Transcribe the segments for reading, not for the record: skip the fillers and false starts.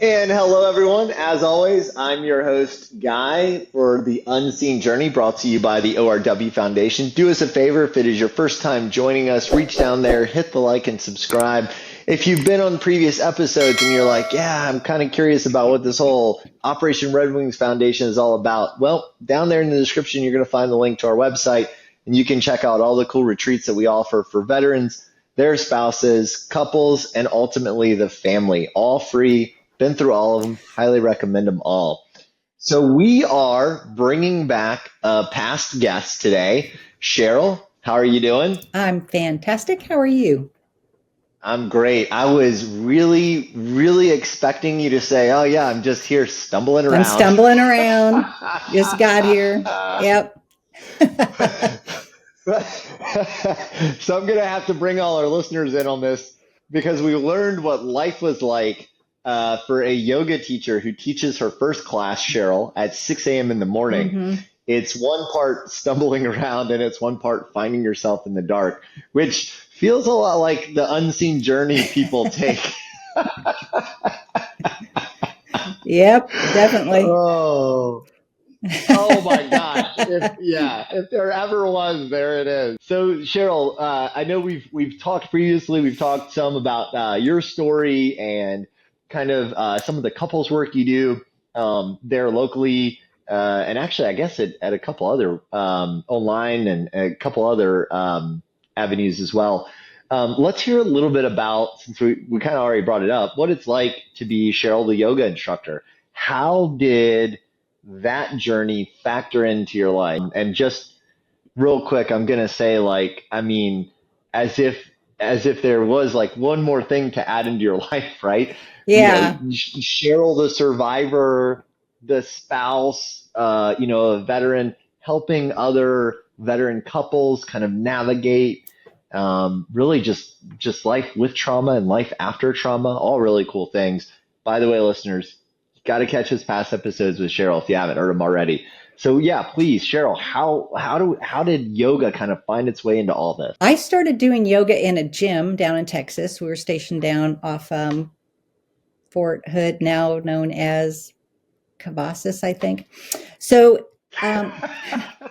And hello, everyone. As always, I'm your host, Guy, for the Unseen Journey brought to you by the ORW Foundation. Do us a favor if it is your first time joining us, reach down there, hit the like and subscribe. If you've been on previous episodes and you're like, yeah, I'm kind of curious about what this whole Operation Red Wings Foundation is all about, well, down there in the description, you're going to find the link to our website, and you can check out all the cool retreats that we offer for veterans, their spouses, couples, and ultimately the family, all free. Been through all of them. Highly recommend them all. So we are bringing back a past guest today. Cheryl, how are you doing? I'm fantastic. How are you? I'm great. I was really expecting you to say, oh yeah, I'm just here stumbling I'm around. stumbling around. Just got here. Yep. So I'm going to have to bring all our listeners in on this because we learned what life was like for a yoga teacher who teaches her first class, Cheryl, at 6 a.m. in the morning. hmm It's one part stumbling around and it's one part finding yourself in the dark, which feels a lot like the unseen journey people take. Yep, definitely. Oh, oh my gosh. If there ever was, there it is. So Cheryl, I know we've talked previously, we've talked some about your story and kind of some of the couples work you do there locally. And actually, I guess at a couple other online and a couple other avenues as well. Let's hear a little bit about, since we kind of already brought it up, what it's like to be Cheryl, the yoga instructor. How did that journey factor into your life? And just real quick, I'm gonna say like, I mean, as if as if there was like one more thing to add into your life, right? You know, Yeah. Cheryl the survivor, the spouse, a veteran, helping other veteran couples kind of navigate really just life with trauma and life after trauma, all really cool things. By the way, listeners, got to catch his past episodes with Cheryl if you haven't heard them already. So yeah, please, Cheryl, how did yoga kind of find its way into all this? I started doing yoga in a gym down in Texas. We were stationed down off Fort Hood, now known as Cavasas, I think. So I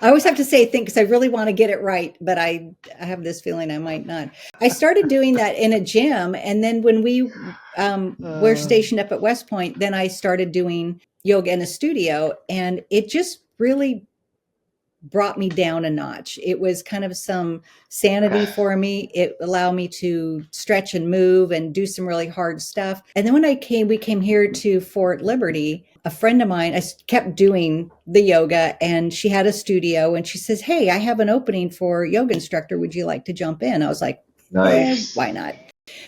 always have to say think because I really want to get it right, but I have this feeling I might not. I started doing that in a gym, and then when we were Uh, stationed up at West Point, then I started doing yoga in a studio, and it just really brought me down a notch. It was kind of some okay. sanity for me. It allowed me to stretch and move and do some really hard stuff. And then when we came here to Fort Liberty, a friend of mine, I kept doing the yoga and she had a studio and she says, "Hey, I have an opening for yoga instructor. Would you like to jump in?" I was like, Nice. why not?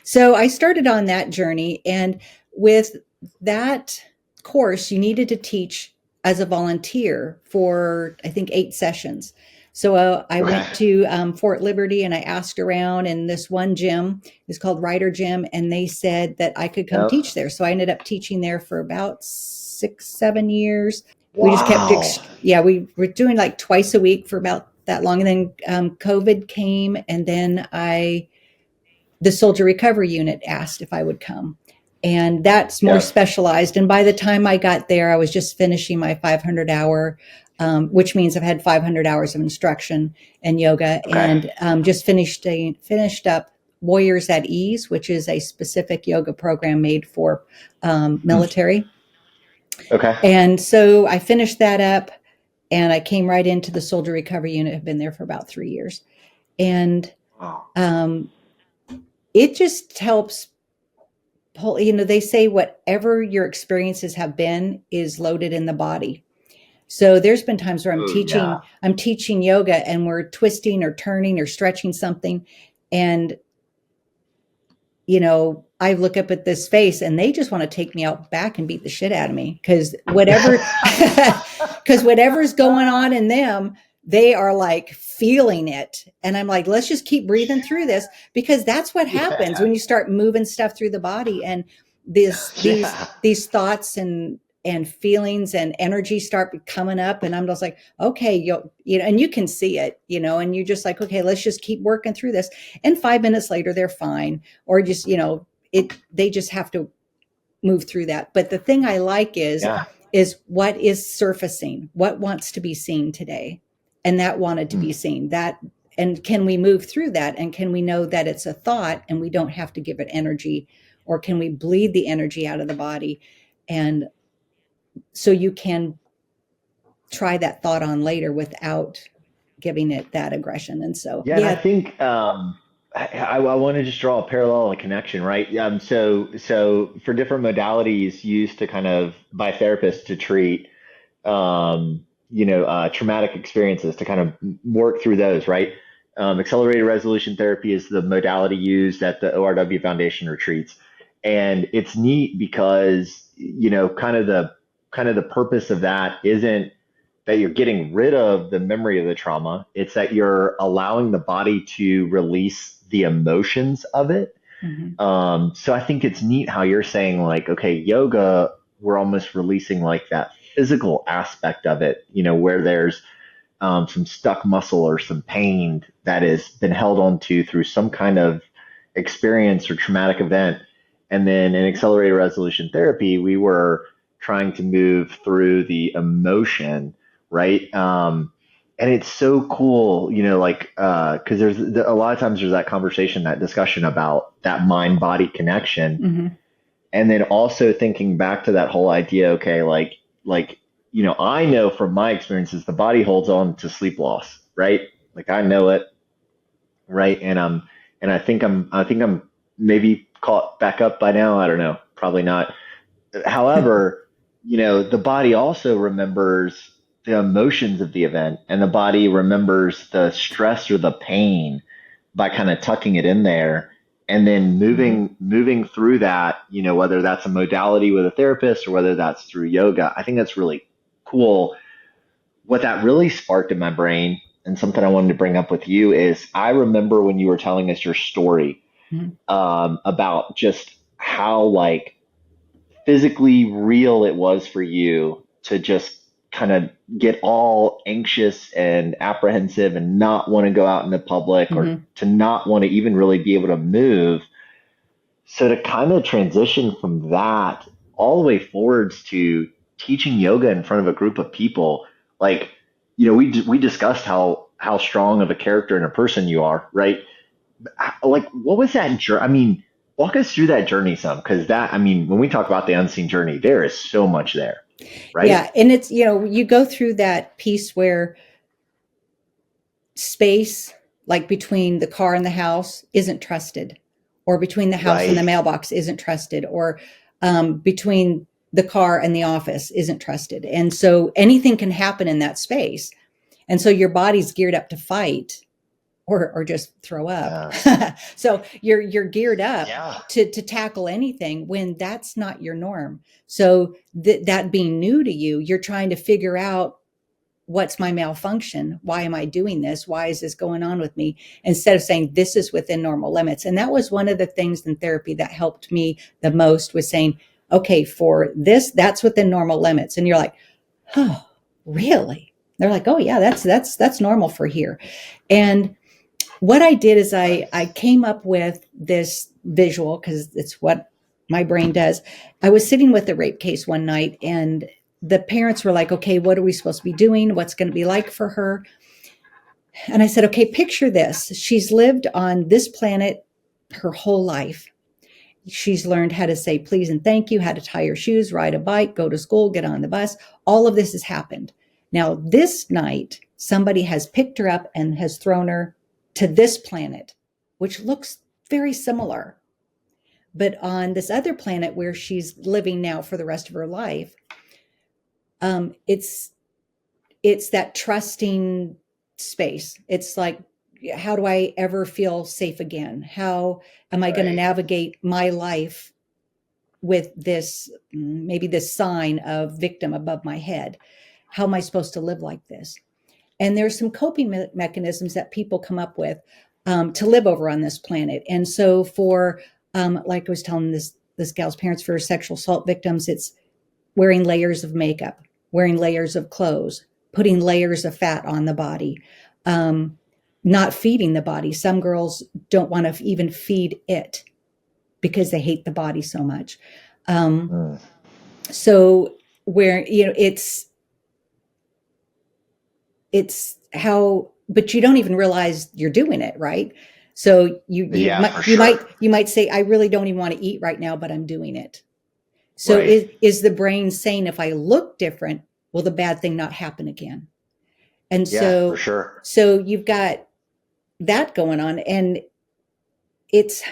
So I started on that journey. And with that course, you needed to teach as a volunteer for, I think, 8 sessions. So I Okay. went to Fort Liberty and I asked around, and this one gym is called Ryder Gym, and they said that I could come Yep. teach there. So I ended up teaching there for about 6, 7 years. We just kept, Wow. yeah, we were doing like twice a week for about that long. And then COVID came, and then the soldier recovery unit asked if I would come. And that's more Yep. specialized. And by the time I got there, I was just finishing my 500 hour, which means I've had 500 hours of instruction in yoga, Okay. and just finished up Warriors at Ease, which is a specific yoga program made for Hmm. military. Okay. And so I finished that up and I came right into the soldier recovery unit. I've been there for about 3 years. And Wow. um, it just helps pull, they say whatever your experiences have been is loaded in the body. So there's been times where Oh yeah. I'm teaching yoga and we're twisting or turning or stretching something. And, I look up at this face and they just want to take me out back and beat the shit out of me because whatever's going on in them, they are like feeling it. And I'm like, let's just keep breathing through this because that's what happens Yeah. when you start moving stuff through the body. And this, these, Yeah. these thoughts and feelings and energy start coming up. And I'm just like, okay, and you can see it, and you're just like, okay, let's just keep working through this. And 5 minutes later, they're fine. Or just, they just have to move through that. But the thing I like Yeah. is what is surfacing, what wants to be seen today, and that wanted to Hmm. be seen. That, and can we move through that, and can we know that it's a thought and we don't have to give it energy, or can we bleed the energy out of the body, and so you can try that thought on later without giving it that aggression. And so Yeah, and I yeah. think I want to just draw a parallel, a connection, right? So for different modalities used to kind of by therapists to treat traumatic experiences to kind of work through those, right? Accelerated resolution therapy is the modality used at the ORW Foundation retreats, and it's neat because kind of the purpose of that isn't that you're getting rid of the memory of the trauma. It's that you're allowing the body to release the emotions of it. Mhm. So I think it's neat how you're saying like, okay, yoga, we're almost releasing like that physical aspect of it, where there's some stuck muscle or some pain that has been held onto through some kind of experience or traumatic event. And then in accelerated resolution therapy, we were trying to move through the emotion, right? And it's so cool, like, because there's a lot of times there's that conversation, that discussion about that mind body connection, Mhm. and then also thinking back to that whole idea, okay, like I know from my experiences the body holds on to sleep loss, right? Like I know it, right? And I think I'm maybe caught back up by now. I don't know, probably not. However, the body also remembers the emotions of the event, and the body remembers the stress or the pain by kind of tucking it in there and then Mhm. moving through that, whether that's a modality with a therapist or whether that's through yoga. I think that's really cool. What that really sparked in my brain, and something I wanted to bring up with you, is I remember when you were telling us your story Mhm. about just how like physically real it was for you to just kind of get all anxious and apprehensive and not want to go out in the public, or Mhm. to not want to even really be able to move. So to kind of transition from that all the way forwards to teaching yoga in front of a group of people, like, we discussed how strong of a character and a person you are, right? Like, what was that journey? I mean, walk us through that journey some, because when we talk about the unseen journey, there is so much there, right? Yeah, and it's, you go through that piece where space, like between the car and the house, isn't trusted, or between the house and the Right. mailbox isn't trusted, or between the car and the office isn't trusted. And so anything can happen in that space. And so your body's geared up to fight, or just throw up. Yeah. So you're geared up Yeah. to tackle anything when that's not your norm. So that being new to you, you're trying to figure out, what's my malfunction? Why am I doing this? Why is this going on with me? Instead of saying this is within normal limits. And that was one of the things in therapy that helped me the most, was saying, okay, for this, that's within normal limits. And you're like, oh, really? They're like, oh yeah, that's normal for here. And what I did is I Nice. came up with this visual, because it's what my brain does. I was sitting with a rape case one night, and the parents were like, okay, what are we supposed to be doing? What's going to be like for her? And I said, okay, picture this. She's lived on this planet her whole life. She's learned how to say please and thank you, how to tie her shoes, ride a bike, go to school, get on the bus. All of this has happened. Now, this night, somebody has picked her up and has thrown her to this planet, which looks very similar. But on this other planet where she's living now for the rest of her life, it's that trusting space. It's like, how do I ever feel safe again? How am I going to Right. navigate my life with this, maybe this sign of victim above my head? How am I supposed to live like this? And there's some coping mechanisms that people come up with, to live over on this planet. And so for, like I was telling this gal's parents, for sexual assault victims, it's wearing layers of makeup, wearing layers of clothes, putting layers of fat on the body, um, not feeding the body. Some girls don't want to even feed it because they hate the body so much. Um, Mm. so where, it's how, but you don't even realize you're doing it, right? So Yeah, for sure. you might say, I really don't even want to eat right now, but I'm doing it. So Right. is the brain saying, if I look different, will the bad thing not happen again? And Yeah, for so, sure. so you've got that going on. And it's,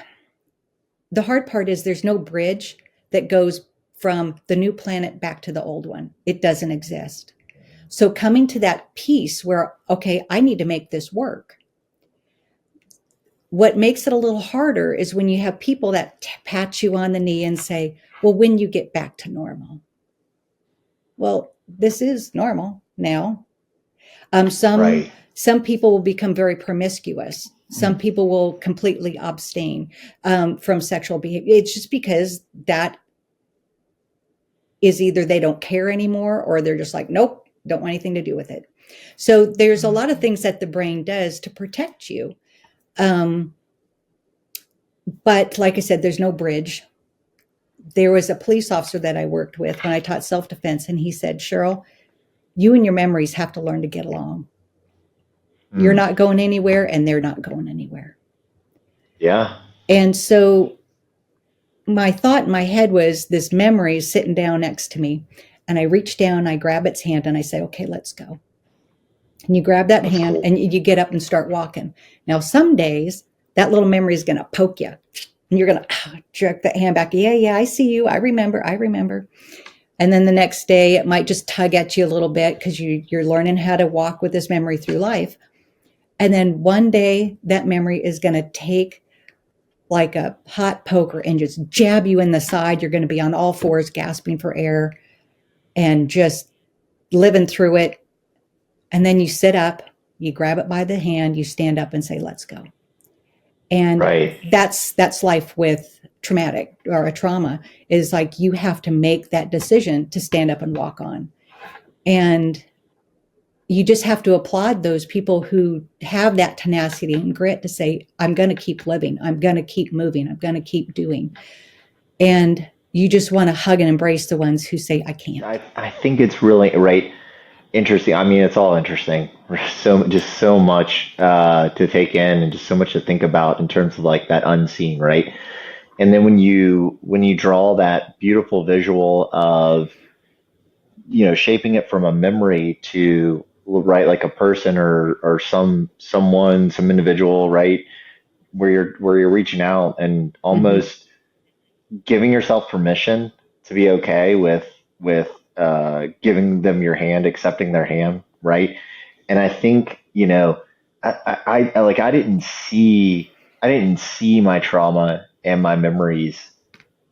the hard part is there's no bridge that goes from the new planet back to the old one. It doesn't exist. So coming to that piece where, okay, I need to make this work. What makes it a little harder is when you have people that pat you on the knee and say, well, when you get back to normal. Well, this is normal now. Um, some Right. some people will become very promiscuous. Some people will completely abstain from sexual behavior. It's just because that is either they don't care anymore or they're just like, nope, don't want anything to do with it. So there's a lot of things that the brain does to protect you. Um, but like I said, there's no bridge. There was a police officer that I worked with when I taught self defense, and he said, Cheryl, you and your memories have to learn to get along. You're Mm. not going anywhere, and they're not going anywhere. Yeah. And so my thought in my head was this memory is sitting down next to me. And I reach down, I grab its hand, and I say, okay, let's go. And you grab that That's hand cool. and you get up and start walking. Now, some days that little memory is going to poke you and you're going to jerk that hand back. Yeah, yeah, I see you. I remember. I remember. And then the next day, it might just tug at you a little bit because you're learning how to walk with this memory through life. And then one day, that memory is going to take like a hot poker and just jab you in the side. You're going to be on all fours, gasping for air and just living through it. And then you sit up, you grab it by the hand, you stand up and say, let's go. And Right. that's life with traumatic or a trauma, is like you have to make that decision to stand up and walk on. And you just have to applaud those people who have that tenacity and grit to say, I'm going to keep living. I'm going to keep moving. I'm going to keep doing. And you just want to hug and embrace the ones who say, I can't. I think it's really right. Interesting. I mean, it's all interesting. So just so much to take in, and just so much to think about in terms of like that unseen, right? And then when you draw that beautiful visual of shaping it from a memory to right like a person or some individual, right, where you're reaching out and Mm-hmm. almost giving yourself permission to be okay with giving them your hand, accepting their hand, right? And I think I like I didn't see my trauma and my memories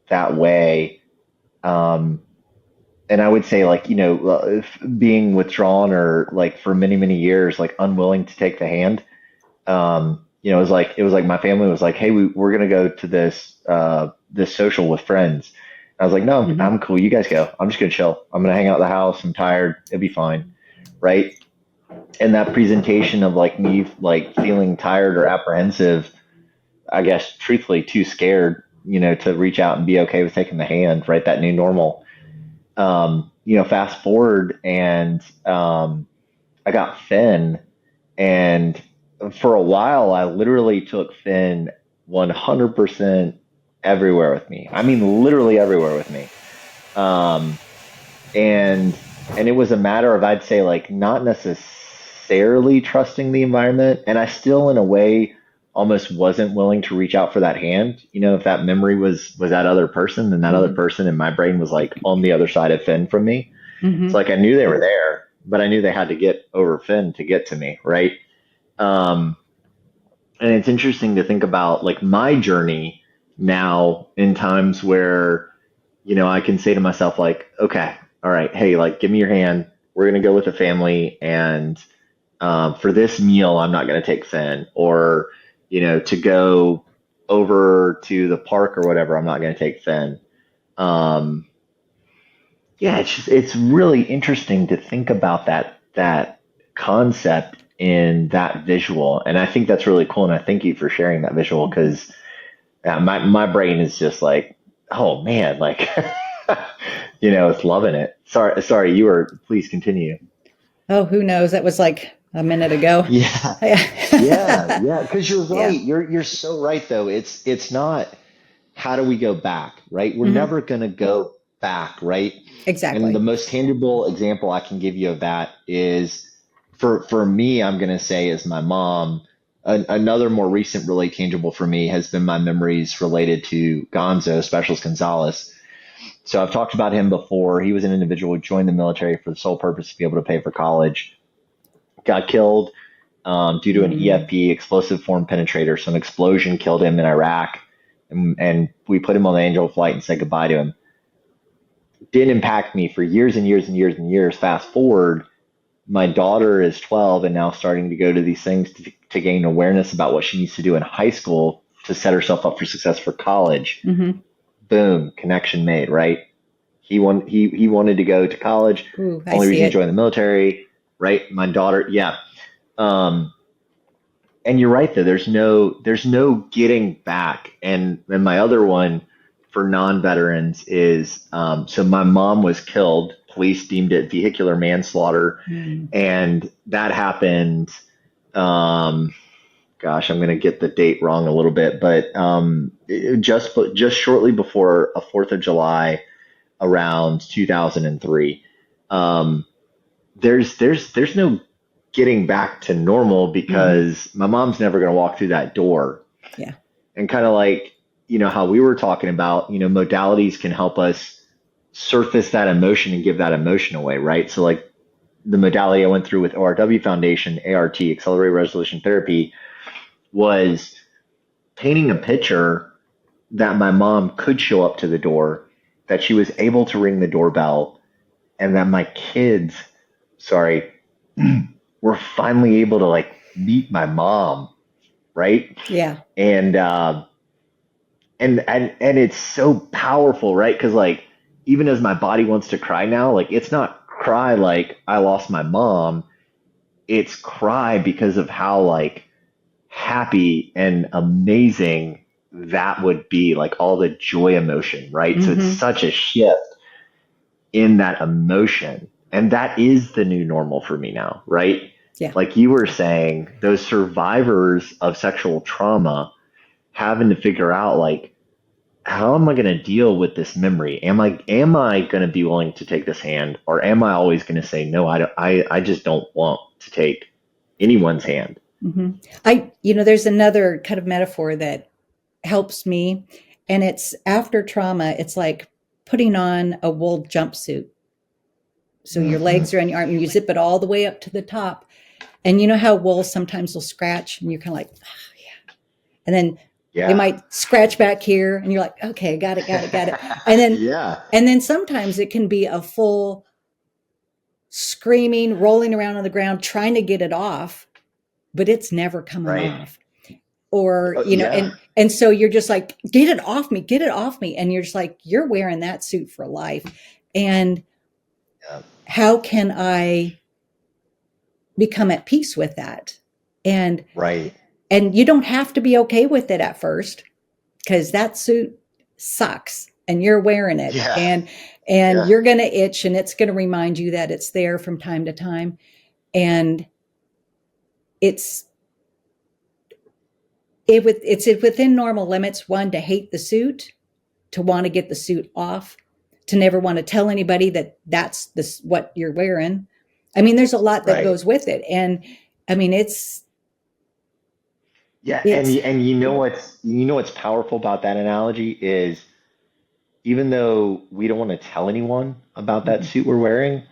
that way. Um, and I would say like being withdrawn or like for many many years like unwilling to take the hand. It was like my family was like, hey, we're gonna go to this social with friends. I was like, no, Mm-hmm. I'm cool. You guys go. I'm just gonna chill. I'm gonna hang out at the house. I'm tired. It'll be fine, right? And that presentation of like me like feeling tired or apprehensive, I guess truthfully too scared, to reach out and be okay with taking the hand, right? That new normal. Fast forward and I got Finn, and for a while I literally took Finn 100% everywhere with me. I mean, literally everywhere with me. Um, and and it was a matter of, I'd say, like not necessarily trusting the environment, and I still in a way almost wasn't willing to reach out for that hand. If that memory was that other person, then that other Mm-hmm. person in my brain was like on the other side of Finn from me. It's Mm-hmm. like I knew they were there, but I knew they had to get over Finn to get to me, right? um and it's interesting to think about like my journey now in times where I can say to myself, like, okay, all right, hey, like, give me your hand. We're going to go with the family. And for this meal, I'm not going to take Finn. Or, to go over to the park or whatever, I'm not going to take Finn. Um, yeah, it's really interesting to think about that concept in that visual. And I think that's really cool. And I thank you for sharing that visual because my brain is just like oh man, like, it's loving it. Sorry, please continue. Oh, who knows? That was like a minute ago. Yeah, yeah, Yeah. yeah. Because you're right. Yeah. You're so right though. It's not how do we go back, right? We're Hmm. never gonna go back, right? And the Exactly. most tangible example I can give you of that is for me, I'm gonna say is my mom. Another more recent, really tangible for me has been my memories related to Gonzo, Specialist Gonzalez. So I've talked about him before. He was an individual who joined the military for the sole purpose to be able to pay for college. Got killed due to an Mm. EFP, explosive form penetrator. So an explosion killed him in Iraq, and we put him on the Angel flight and said goodbye to him. Didn't impact me for years and years and years and years. Fast forward, my daughter is 12 and now starting to go to these things to gain awareness about what she needs to do in high school to set herself up for success for college. Hmm. Boom, connection made, right? He wanted to go to college. Ooh, I Only see reason he it. joined the military, right? My daughter, yeah. Um, and you're right though. There's no getting back. And my other one for non-veterans is so my mom was killed. Police deemed it vehicular manslaughter, Mm. and that happened. Um, gosh, I'm going to get the date wrong a little bit, but just shortly before a Fourth of July, around 2003. Um, there's no getting back to normal Hmm. because my mom's never going to walk through that door. Yeah. And kind of like, how we were talking about, modalities can help us surface that emotion and give that emotion away, right? So like the modality I went through with ORW Foundation, ART, Accelerated Resolution Therapy, was painting a picture that my mom could show up to the door, that she was able to ring the doorbell, and that my kids, sorry, were finally able to like meet my mom, right? Yeah. And and it's so powerful, right? Because like even as my body wants to cry now, like it's not cry like I lost my mom. It's cry because of how like happy and amazing that would be, like all the joy emotion, right? So it's Hmm. such a shift in that emotion. And that is the new normal for me now, right? Yeah. Like you were saying, those survivors of sexual trauma having to figure out like how am I going to deal with this memory? Am I going to be willing to take this hand, or am I always going to say no? I just don't want to take anyone's hand. Hmm. There's another kind of metaphor that helps me, and it's after trauma. It's like putting on a wool jumpsuit. So your Mm-hmm. legs are on your arm, and you zip it all the way up to the top. And you know how wool sometimes will scratch, and you're kind of like, oh, yeah. And then it Yeah. might scratch back here, and you're like, okay, got it, got it, got it. And then, Yeah. and then sometimes it can be a full screaming, rolling around on the ground, trying to get it off, but it's never coming Right. off. Or, Yeah. and so you're just like, get it off me. And you're just like, you're wearing that suit for life. And Yeah. how can I become at peace with that? And Right. and you don't have to be okay with it at first, because that suit sucks and you're wearing it, Yeah. and Yeah. you're going to itch, and it's going to remind you that it's there from time to time. And it's it's within normal limits, one, to hate the suit, to want to get the suit off, to never want to tell anybody that that's this what you're wearing. I mean, there's a lot that Right. goes with it. And I mean, Yeah. And it's you know what's powerful about that analogy is even though we don't want to tell anyone about that Mhm. suit we're wearing,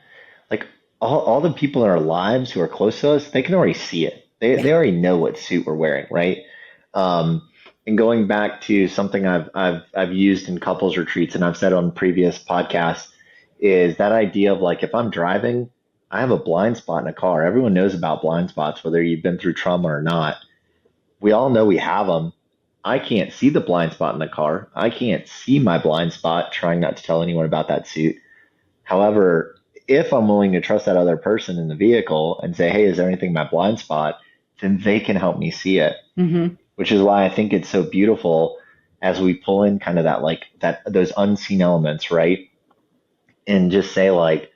like all the people in our lives who are close to us, they can already see it. They Yeah. they already know what suit we're wearing, right? Um, and going back to something I've used in couples retreats and I've said on previous podcasts is that idea of like if I'm driving, I have a blind spot in a car. Everyone knows about blind spots, whether you've been through trauma or not. We all know we have them. I can't see the blind spot in the car. I can't see my blind spot, trying not to tell anyone about that suit. However, if I'm willing to trust that other person in the vehicle and say, hey, is there anything in my blind spot? Then they can help me see it, Hmm. which is why I think it's so beautiful. as we pull in kind of that, like that, those unseen elements, right? And just say like,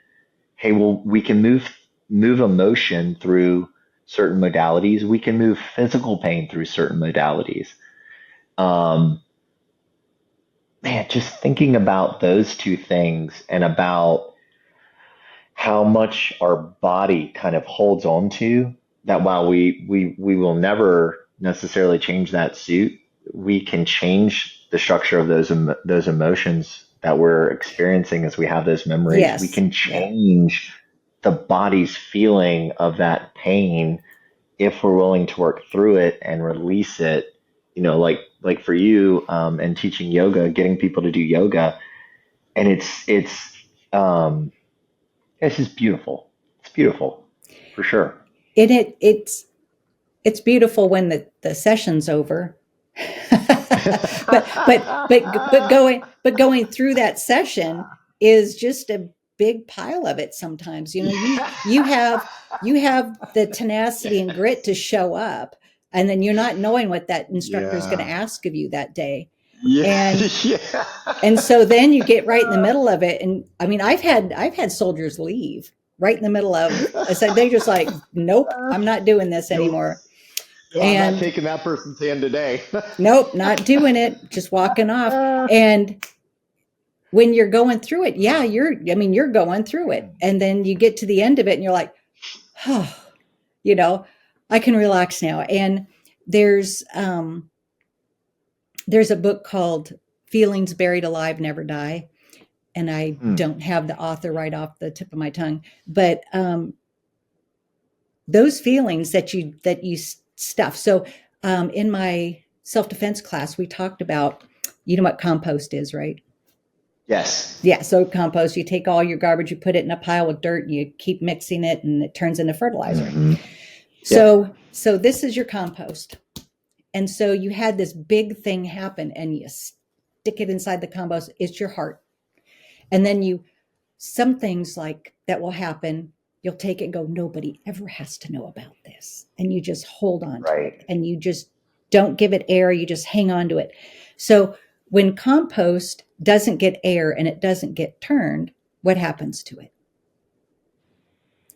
hey, well, we can move emotion through certain modalities. We can move physical pain through certain modalities. Um, Man, just thinking about those two things and about how much our body kind of holds on to that, while we will never necessarily change that suit, we can change the structure of those emotions that we're experiencing as we have those memories. We Yes. can Yeah. change the body's feeling of that pain if we're willing to work through it and release it. Like for you, and teaching yoga, getting people to do yoga, and um, it's just beautiful. It's beautiful, for sure. And it's beautiful when the session's over. but going through that session is just a big pile of it sometimes. You have the tenacity and grit to show up, and then you're not knowing what that instructor is going to Yeah. ask of you that day. Yeah. And Yeah. and so then you get right in the middle of it. And I mean, I've had soldiers leave right in the middle of, so they just like, nope, I'm not doing this Nope. anymore. No, I'm not And taking that person's hand today. nope, not doing it, just walking off. And when you're going through it, yeah, you're going through it. And then you get to the end of it and you're like, oh, you know, I can relax now. And there's there's a book called Feelings Buried Alive Never Die. And I Hmm. don't have the author right off the tip of my tongue, but those feelings that you stuff. So in my self-defense class, we talked about, you know what compost is, right? Yes. Yeah. So compost, you take all your garbage, you put it in a pile of dirt, and you keep mixing it, and it turns into fertilizer. Hmm. So this is your compost. And so you had this big thing happen, and you stick it inside the compost. It's your heart. And then some things like that will happen. You'll take it and go, nobody ever has to know about this. And you just hold on to Right. it, and you just don't give it air. You just hang on to it. So when compost doesn't get air and it doesn't get turned, what happens to it?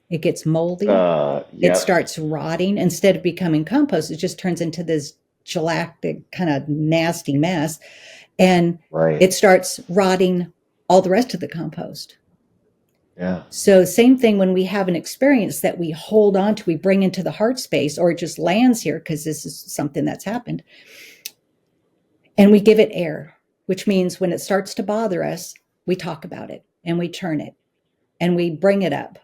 It gets moldy. It Yep. starts rotting. Instead of becoming compost, it just turns into this gelatic kind of nasty mess. And Right. it starts rotting all the rest of the compost. Yeah. So same thing when we have an experience that we hold on to, we bring into the heart space, or it just lands here because this is something that's happened. And we give it air, which means when it starts to bother us, we talk about it and we turn it and we bring it up.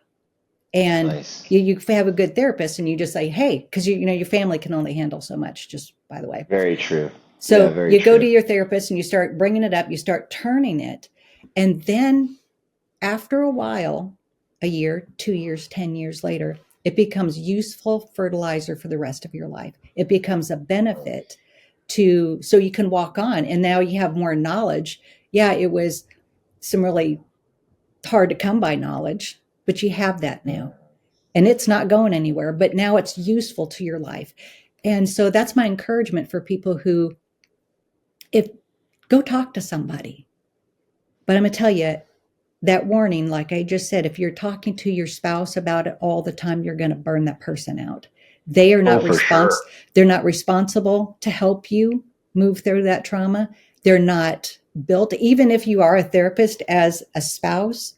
And Nice. you have a good therapist and you just say, hey, because your family can only handle so much, just by the way. Very true. So Yeah, very you go to true. your therapist and you start bringing it up, you start turning it. And then after a while, a year, 2 years, 10 years later, it becomes useful fertilizer for the rest of your life. It becomes a benefit so you can walk on. And now you have more knowledge. Yeah, it was some really hard to come by knowledge, but you have that now. And it's not going anywhere, but now it's useful to your life. And so that's my encouragement for people who, if go talk to somebody. But I'm going to tell you, that warning, like I just said, if you're talking to your spouse about it all the time, you're going to burn that person out. They are Oh, not for sure. they're not responsible to help you move through that trauma. They're not built, even if you are a therapist as a spouse,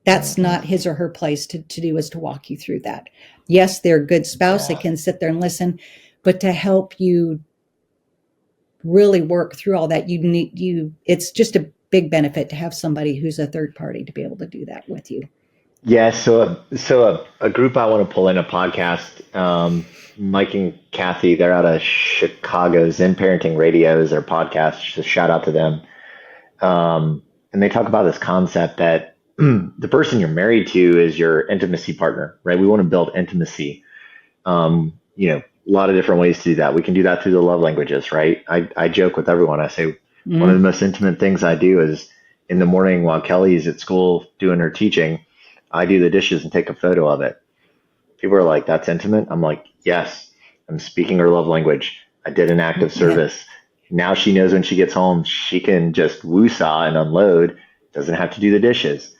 that's Hmm. not his or her place to do, is to walk you through that. Yes, they're a good spouse. They Yeah. can sit there and listen, but to help you really work through all that, it's just a big benefit to have somebody who's a third party to be able to do that with you. Yeah, so a group I want to pull in a podcast, Mike and Kathy, they're out of Chicago. Zen Parenting Radio is their podcast. Just a shout out to them. And they talk about this concept that the person you're married to is your intimacy partner, right? We want to build intimacy. A lot of different ways to do that. We can do that through the love languages, right? I joke with everyone. I say one of the most intimate things I do is in the morning while Kelly's at school doing her teaching, I do the dishes and take a photo of it. People are like, that's intimate. I'm like, yes, I'm speaking her love language. I did an act of Yeah. service. Now she knows when she gets home, she can just woo-saw and unload, doesn't have to do the dishes.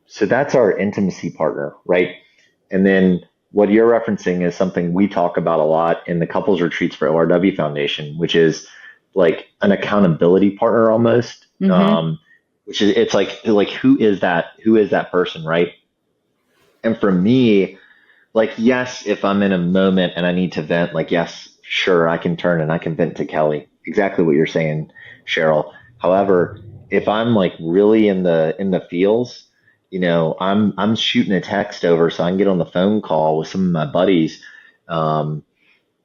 So that's our intimacy partner, right? And then what you're referencing is something we talk about a lot in the couples retreats for ORW Foundation, which is like an accountability partner almost. Mm-hmm. Which is it's like who is that person, right? And for me, like yes, if I'm in a moment and I need to vent, like yes, sure, I can turn and I can vent to Kelly. Exactly what you're saying, Cheryl. However, if I'm like really in the feels, I'm shooting a text over so I can get on the phone call with some of my buddies, um,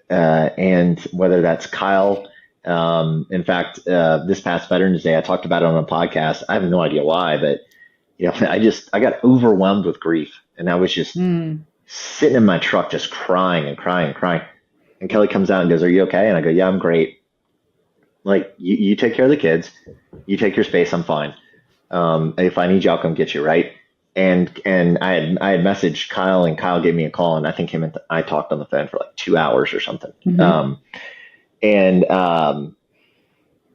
and whether that's Kyle. In fact, this past Veterans Day, I talked about it on a podcast. I have no idea why, but I got overwhelmed with grief, and I was just Mm. sitting in my truck, just crying and crying and crying. And Kelly comes out and goes, "Are you okay?" And I go, "Yeah, I'm great. Like you take care of the kids, you take your space. I'm fine. If I need you, I'll come get you, right?" And I had messaged Kyle, and Kyle gave me a call, and I think him and I talked on the phone for like 2 hours or something. Mm-hmm. And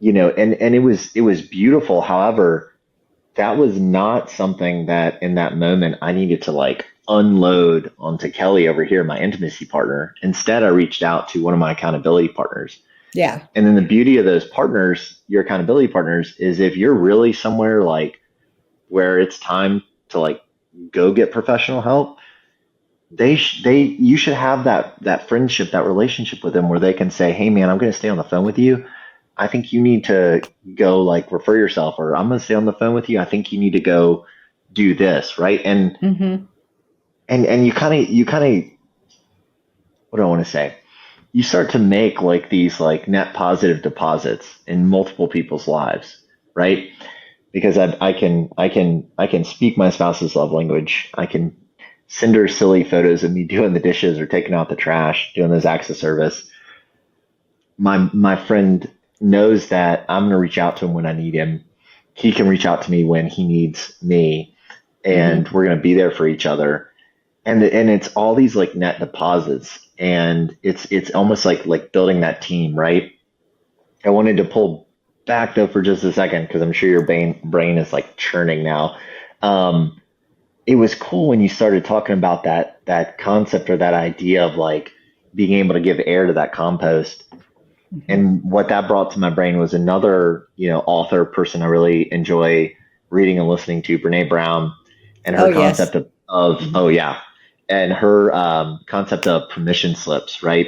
and it was beautiful. However, that was not something that in that moment I needed to like unload onto Kelly over here, my intimacy partner. Instead, I reached out to one of my accountability partners. Yeah. And then the beauty of those partners, your accountability partners, is if you're really somewhere like where it's time to like go get professional help, you should have that friendship, that relationship with them where they can say, "Hey man, I'm going to stay on the phone with you. I think you need to go like refer yourself," or "I'm going to stay on the phone with you. I think you need to go do this," right? Mm-hmm. And you kind of what do I want to say? You start to make like these like net positive deposits in multiple people's lives, right? Because I can speak my spouse's love language. I can send her silly photos of me doing the dishes or taking out the trash, doing those acts of service. My friend knows that I'm going to reach out to him when I need him. He can reach out to me when he needs me, Mm-hmm. and we're going to be there for each other. And it's all these like net deposits, and it's almost like building that team, right? I wanted to pull back though for just a second because I'm sure your brain is like churning now. Um, it was cool when you started talking about that concept or that idea of like being able to give air to that compost. Mm-hmm. And what that brought to my brain was another, author person I really enjoy reading and listening to, Brene Brown, and Oh her yes. concept of Mm-hmm. oh yeah, and her concept of permission slips, right?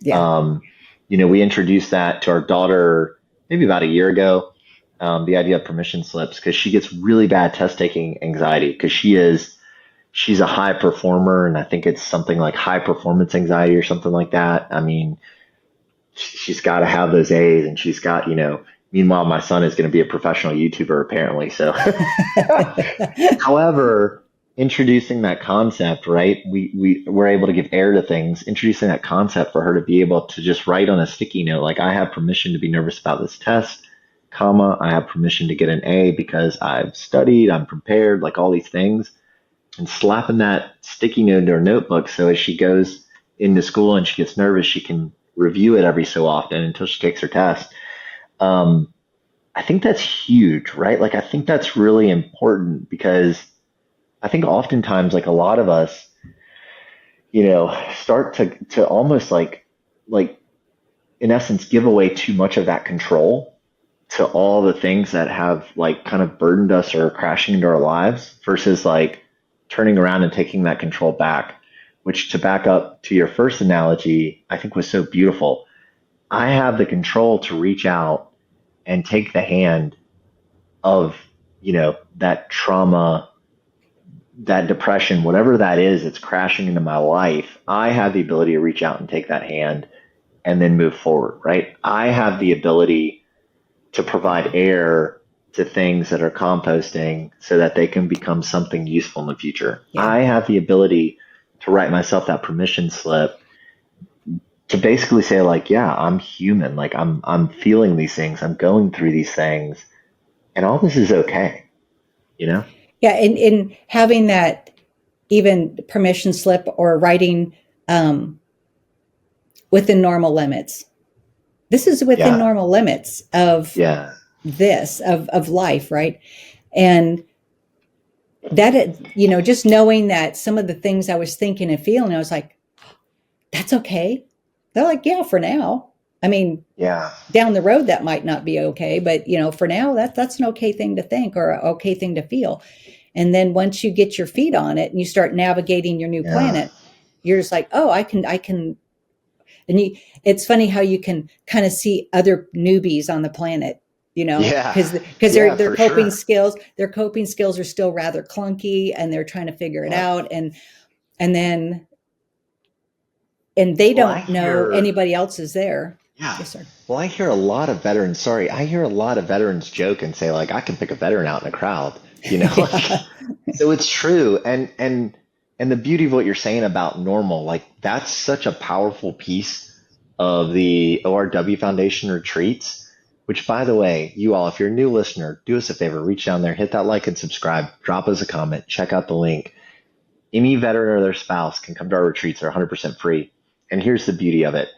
Yeah. Um, we introduced that to our daughter maybe about a year ago. The idea of permission slips because she gets really bad test taking anxiety because she's a high performer, and I think it's something like high performance anxiety or something like that. I mean, she's got to have those A's, and she's got. Meanwhile, my son is going to be a professional YouTuber apparently. So, however, introducing that concept, right? We were able to give air to things. Introducing that concept for her to be able to just write on a sticky note, like I have permission to be nervous about this test, comma, I have permission to get an A because I've studied, I'm prepared, like all these things, and slapping that sticky note into her notebook so as she goes into school and she gets nervous, she can review it every so often until she takes her test. Um, I think that's huge, right? Like I think that's really important because I think oftentimes, like a lot of us, start to almost like in essence give away too much of that control to all the things that have like kind of burdened us or crashing into our lives versus like turning around and taking that control back, which to back up to your first analogy, I think was so beautiful. I have the control to reach out and take the hand of, that trauma, that depression, whatever that is, it's crashing into my life. I have the ability to reach out and take that hand and then move forward, right? I have the ability to provide air to things that are composting so that they can become something useful in the future. Yeah. I have the ability to write myself that permission slip to basically say like, yeah, I'm human. Like I'm feeling these things. I'm going through these things and all this is okay, you know? Yeah. In having that even permission slip or writing um, within normal limits. this is within Yeah. normal limits of Yeah. this, of life, right? And that, just knowing that some of the things I was thinking and feeling, I was like, that's okay. They're like, yeah, for now. I mean, Yeah. down the road that might not be okay, but for now that's an okay thing to think, or an okay thing to feel. And then once you get your feet on it and you start navigating your new Yeah. planet, you're just like, oh, I can. And it's funny how you can kind of see other newbies on the planet, Yeah. because Yeah, their for coping sure. skills their coping skills are still rather clunky, and they're trying to figure it Yeah. out, and then and they Well, I don't know hear, anybody else is there. yeah. Yes, sir. Well, I hear a lot of veterans, sorry, I hear a lot of veterans joke and say, like, I can pick a veteran out in a crowd, like, Yeah. so it's true. And the beauty of what you're saying about normal, like, that's such a powerful piece of the ORW Foundation retreats, which, by the way, you all, if you're a new listener, do us a favor, reach down there, hit that like and subscribe, drop us a comment, check out the link. Any veteran or their spouse can come to our retreats. They're 100% free. And here's the beauty of it.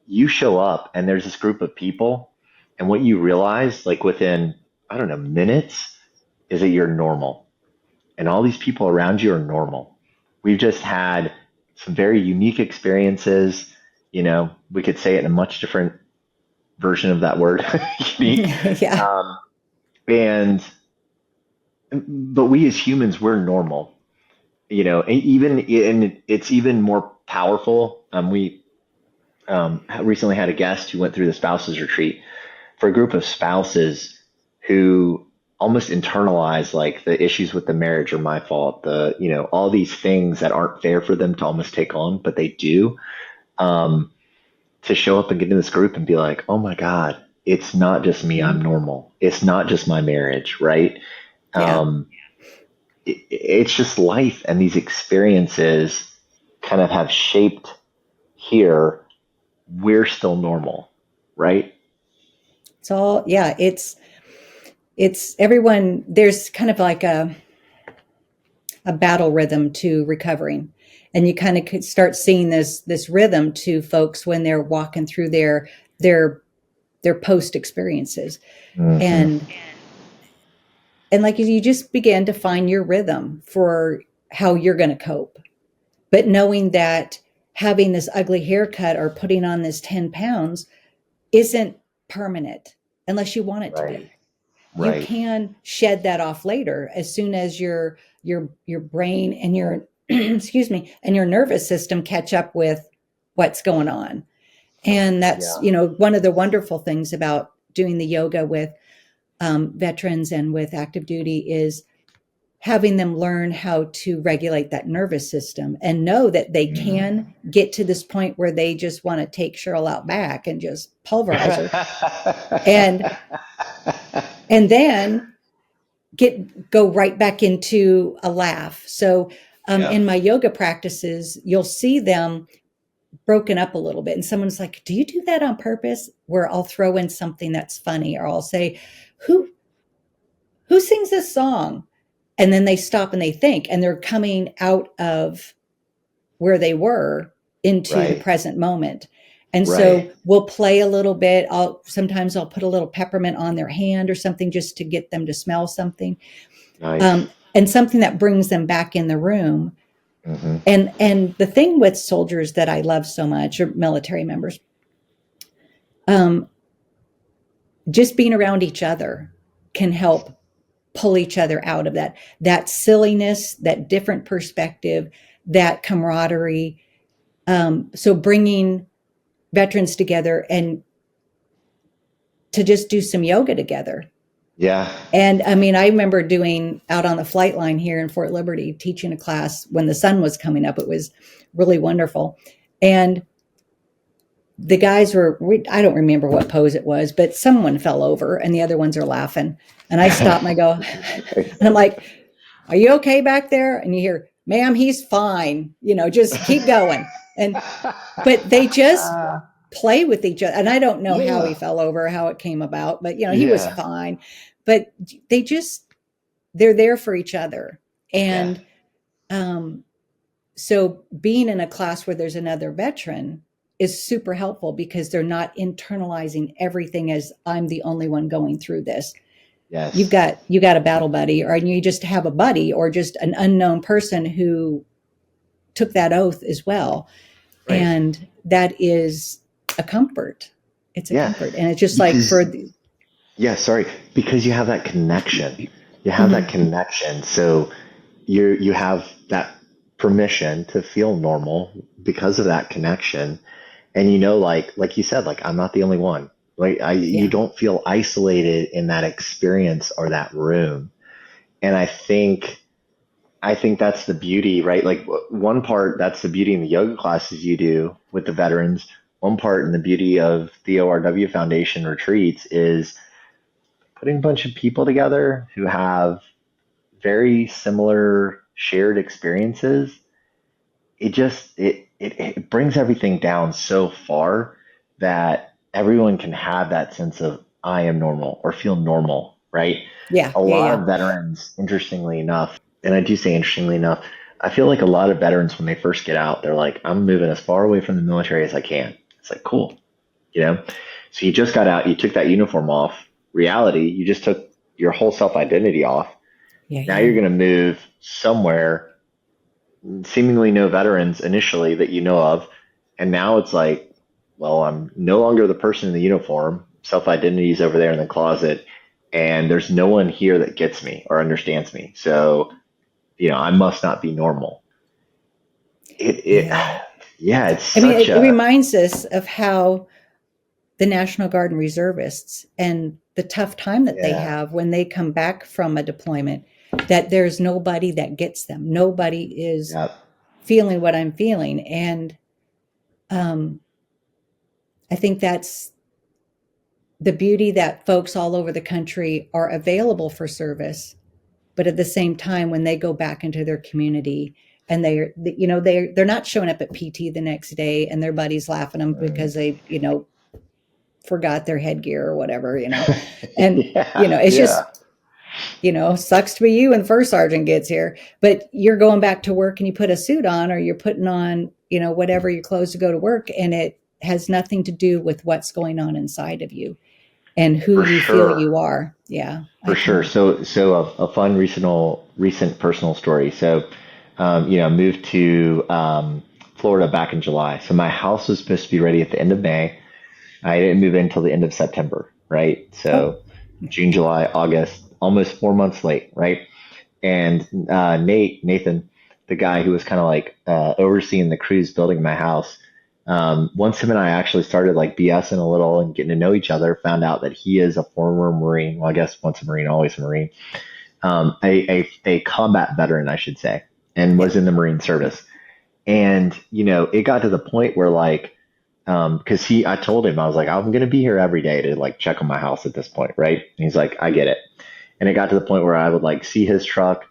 You show up and there's this group of people, and what you realize, like within, I don't know, minutes, is that you're normal. And all these people around you are normal. We've just had some very unique experiences. We could say it in a much different version of that word, unique. Yeah. Um, and, but we as humans, we're normal, and it's even more powerful. We recently had a guest who went through the spouses retreat for a group of spouses who almost internalize, like, the issues with the marriage are my fault, all these things that aren't fair for them to almost take on, but they do. Um, to show up and get in this group and be like, oh my God, it's not just me, I'm normal. It's not just my marriage, right? Yeah. Um, it's just life, and these experiences kind of have shaped here. We're still normal, right? It's all, yeah, it's everyone, there's kind of like a battle rhythm to recovering. And you kind of start seeing this rhythm to folks when they're walking through their their post experiences. Mm-hmm. And like you just begin to find your rhythm for how you're going to cope. But knowing that having this ugly haircut or putting on this 10 pounds isn't permanent unless you want it to Right. be. You Right. can shed that off later as soon as your brain and your excuse me, and your nervous system catch up with what's going on. And that's, Yeah. one of the wonderful things about doing the yoga with veterans and with active duty is having them learn how to regulate that nervous system and know that they Mm. can get to this point where they just want to take Cheryl out back and just pulverize her, and and then go right back into a laugh. So Yeah. in my yoga practices, you'll see them broken up a little bit. And someone's like, do you do that on purpose? Where I'll throw in something that's funny, or I'll say, who who sings this song? And then they stop and they think, and they're coming out of where they were into the Right. present moment. And Right. so we'll play a little bit. Sometimes I'll put a little peppermint on their hand or something just to get them to smell something, Nice. and something that brings them back in the room. Mm-hmm. And the thing with soldiers that I love so much, or military members, um, just being around each other can help pull each other out of that silliness, that different perspective, that camaraderie. So bringing veterans together and to just do some yoga together. Yeah. And I mean, I remember doing out on the flight line here in Fort Liberty, teaching a class when the sun was coming up. It was really wonderful. And the guys were, I don't remember what pose it was, but someone fell over and the other ones are laughing. And I stop and I go, and I'm like, are you okay back there? And you hear, ma'am, he's fine. Just keep going. But they just play with each other. And I don't know how he Yeah. fell over, how it came about, but he was Yeah. fine. But they're there for each other. Yeah. And so being in a class where there's another veteran is super helpful because they're not internalizing everything as I'm the only one going through this. Yes. You got a battle buddy, or you just have a buddy, or just an unknown person who took that oath as well. Right. And that is a comfort. It's a Yeah. comfort. And it's just like Because, for yeah, sorry, because you have that connection. You have that Mhm. connection. So you have that permission to feel normal because of that connection. And like you said, like I'm not the only one. Like you Yeah. don't feel isolated in that experience or that room. And I think that's the beauty, right? Like one part, that's the beauty in the yoga classes you do with the veterans. One part in the beauty of the ORW Foundation retreats is putting a bunch of people together who have very similar shared experiences. It brings everything down so far that everyone can have that sense of I am normal or feel normal, right? Yeah. A Yeah. lot Yeah. of veterans, interestingly enough, and I do say interestingly enough, I feel like a lot of veterans when they first get out, they're like, I'm moving as far away from the military as I can. It's like, cool, you know? So you just got out, you took that uniform off. Reality, you just took your whole self identity off. Yeah. Now Yeah. you're going to move somewhere, seemingly no veterans initially that you know of. And now it's like, well, I'm no longer the person in the uniform. Self identity is over there in the closet. And there's no one here that gets me or understands me. So, I must not be normal. It Yeah. yeah, it's I mean, such it a, reminds us of how the National Guard and reservists and the tough time that they yeah, have when they come back from a deployment, that there's nobody that gets them. Nobody is yeah, feeling what I'm feeling. And um, I think that's the beauty, that folks all over the country are available for service, but at the same time, when they go back into their community and they're not showing up at PT the next day and their buddies laughing at them because they forgot their headgear or whatever, and yeah, it's yeah, just, sucks to be you when the first sergeant gets here, but you're going back to work and you put a suit on, or you're putting on, whatever your clothes to go to work, and it has nothing to do with what's going on inside of you and who for you feel sure. you are. Yeah, I For sure. can. So a fun recent personal story. So, moved to Florida back in July. So my house was supposed to be ready at the end of May. I didn't move in until the end of September, right? Oh, So June, July, August, almost 4 months late, right? And Nathan, the guy who was kind of like overseeing the crews building my house, once him and I actually started like BSing a little and getting to know each other, found out that he is a former Marine. Well, I guess once a Marine, always a Marine. A combat veteran, I should say, and yeah, was in the Marine service. And it got to the point where like, because I told him I was like, I'm gonna be here every day to like check on my house at this point, right? And he's like, I get it. And it got to the point where I would like see his truck,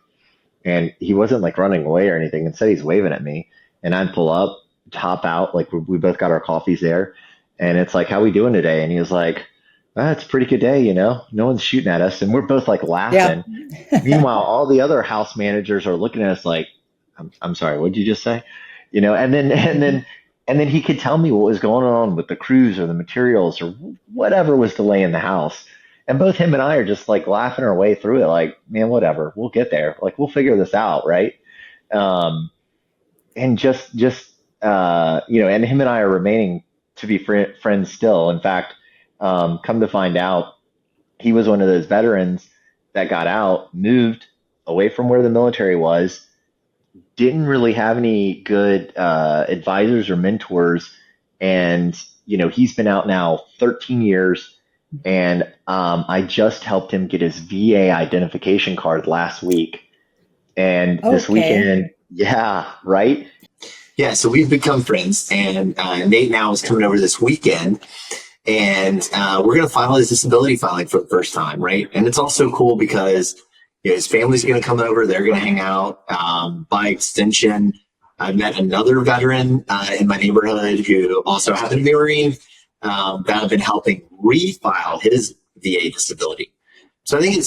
and he wasn't like running away or anything. Instead, he's waving at me, and I'd pull up, hop out, like we both got our coffees there, and it's like, how we doing today? And he was like, it's a pretty good day, no one's shooting at us, and we're both like yeah. laughing. Meanwhile, all the other house managers are looking at us like, I'm sorry, what did you just say? And then Mhm. and then he could tell me what was going on with the crews or the materials or whatever was delaying the house. And both him and I are just like laughing our way through it, like, man, whatever, we'll get there. Like, we'll figure this out, right? Um, and and him and I are remaining to be friends still. In fact, come to find out, he was one of those veterans that got out, moved away from where the military was, didn't really have any good advisors or mentors, and he's been out now 13 years, and I just helped him get his VA identification card last week, and this Okay. weekend, yeah, right, Yeah, so we've become friends, and Nate now is coming over this weekend, and we're going to file his disability filing for the first time, right? And it's also cool because his family's going to come over; they're going to hang out. By extension, I met another veteran in my neighborhood who also happened to be a Marine that I've been helping refile his VA disability. So I think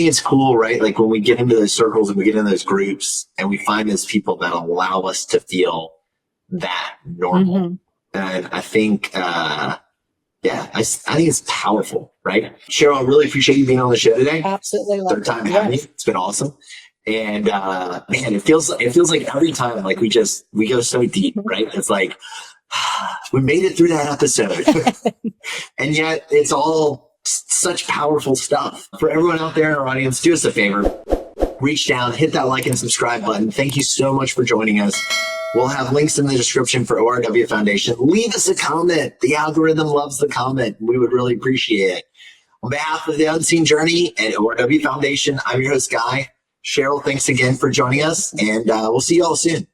it's cool, right? Like when we get into those circles and we get into those groups and we find those people that allow us to feel that normal. Hmm. And I think, I think it's powerful, right? Cheryl, I really appreciate you being on the show today. Absolutely love Third time it. having you. Yes. It's been awesome. And man, it feels like every time like we go so deep, right? It's like we made it through that episode. And yet it's all such powerful stuff. For everyone out there in our audience, do us a favor. Reach down, hit that like and subscribe button. Thank you so much for joining us. We'll have links in the description for ORW Foundation. Leave us a comment. The algorithm loves the comment. We would really appreciate it. On behalf of the Unseen Journey and ORW Foundation, I'm your host, Guy. Cheryl, thanks again for joining us, and we'll see you all soon.